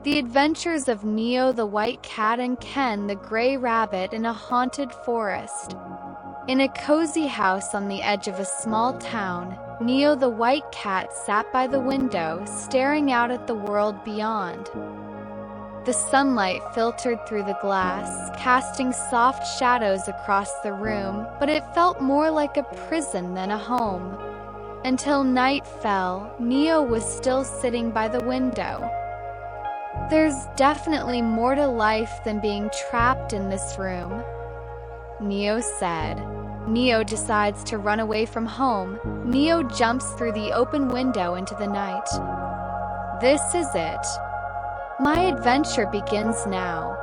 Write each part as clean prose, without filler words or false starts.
The Adventures of Neo the White Cat and Ken the Gray Rabbit in a Haunted Forest. In a cozy house on the edge of a small town, Neo the White Cat sat by the window, staring out at the world beyond. The sunlight filtered through the glass, casting soft shadows across the room, but it felt more like a prison than a home. Until night fell, Neo was still sitting by the window. "There's definitely more to life than being trapped in this room," Neo said. Neo decides to run away from home. Neo jumps through the open window into the night. "This is it. My adventure begins now,"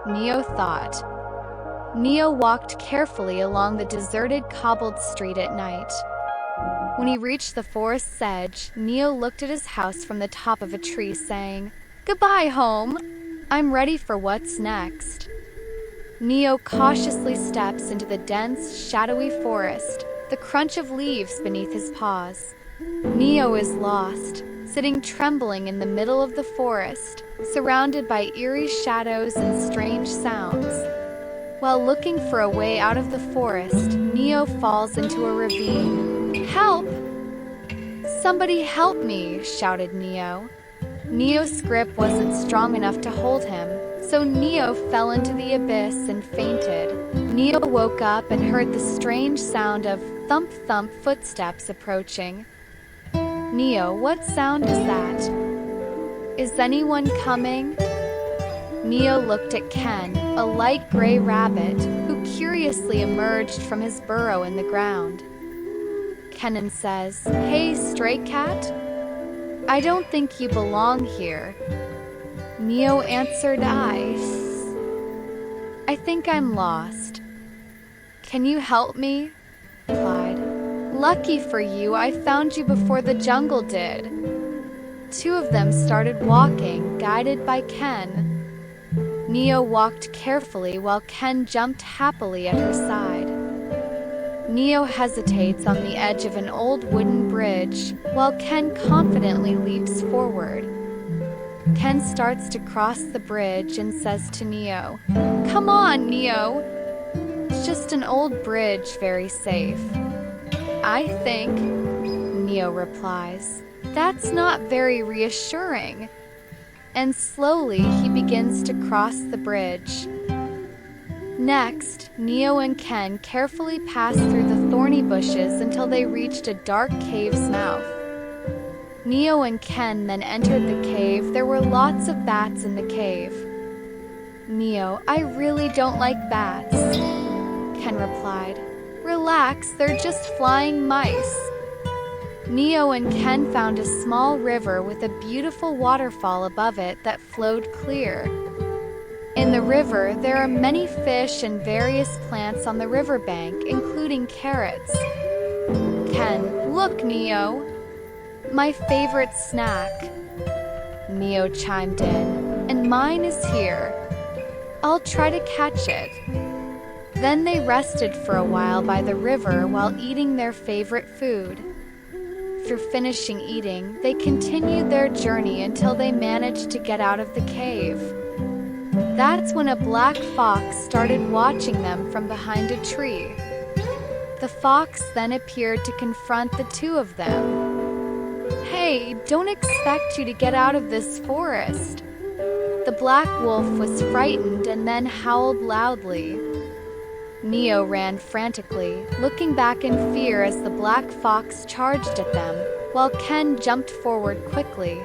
Neo thought. Neo walked carefully along the deserted cobbled street at night. When he reached the forest's edge, Neo looked at his house from the top of a tree, saying, "Goodbye, home. I'm ready for what's next." Neo cautiously steps into the dense, shadowy forest, the crunch of leaves beneath his paws. Neo is lost, sitting trembling in the middle of the forest, surrounded by eerie shadows and strange sounds. While looking for a way out of the forest, Neo falls into a ravine. "Help! Somebody help me!" shouted Neo. Neo's grip wasn't strong enough to hold him, so Neo fell into the abyss and fainted. Neo woke up and heard the strange sound of thump-thump footsteps approaching. "Neo, what sound is that? Is anyone coming?" Neo looked at Ken, a light gray rabbit, who curiously emerged from his burrow in the ground. Kenan says, "Hey, stray cat? I don't think you belong here." Neo answered, I think I'm lost. Can you help me?" he replied. "Lucky for you, I found you before the jungle did." Two of them started walking, guided by Ken. Neo walked carefully while Ken jumped happily at her side. Neo hesitates on the edge of an old wooden bridge, while Ken confidently leaps forward. Ken starts to cross the bridge and says to Neo, "Come on, Neo. It's just an old bridge, very safe." "I think," Neo replies. "That's not very reassuring." And slowly he begins to cross the bridge. Next, Neo and Ken carefully passed through the thorny bushes until they reached a dark cave's mouth. Neo and Ken then entered the cave. There were lots of bats in the cave. "Neo, I really don't like bats," Ken replied. "Relax, they're just flying mice." Neo and Ken found a small river with a beautiful waterfall above it that flowed clear. In the river, there are many fish and various plants on the riverbank, including carrots. "Ken, look, Neo. My favorite snack," Neo chimed in, "and mine is here. I'll try to catch it." Then they rested for a while by the river while eating their favorite food. After finishing eating, they continued their journey until they managed to get out of the cave. That's when a black fox started watching them from behind a tree. The fox then appeared to confront the two of them. "Hey, don't expect you to get out of this forest." The black wolf was frightened and then howled loudly. Neo ran frantically, looking back in fear as the black fox charged at them, while Ken jumped forward quickly.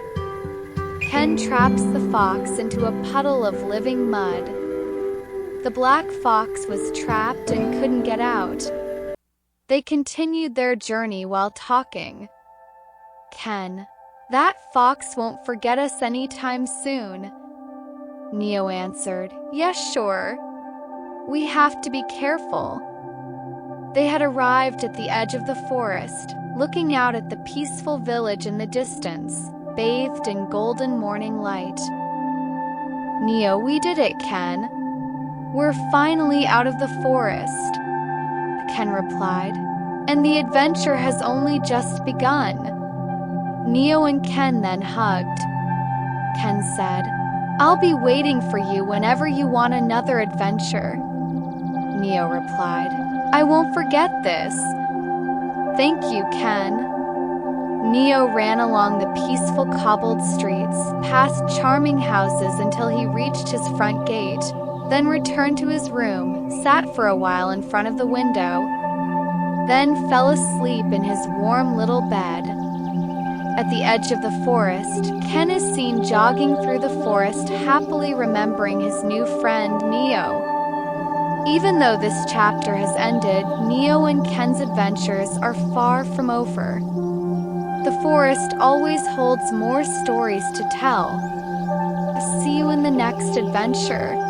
Ken traps the fox into a puddle of living mud. The black fox was trapped and couldn't get out. They continued their journey while talking. "Ken, that fox won't forget us anytime soon." Neo answered, "Yes, sure. We have to be careful." They had arrived at the edge of the forest, looking out at the peaceful village in the distance, bathed in golden morning light. "Neo, we did it, Ken. We're finally out of the forest," Ken replied, "and the adventure has only just begun." Neo and Ken then hugged. Ken said, I'll be waiting for you whenever you want another adventure, Neo replied. I won't forget this. Thank you, Ken. Neo ran along the peaceful cobbled streets, past charming houses until he reached his front gate, then returned to his room, sat for a while in front of the window, then fell asleep in his warm little bed. At the edge of the forest, Ken is seen jogging through the forest, happily remembering his new friend, Neo. Even though this chapter has ended, Neo and Ken's adventures are far from over. The forest always holds more stories to tell. See you in the next adventure.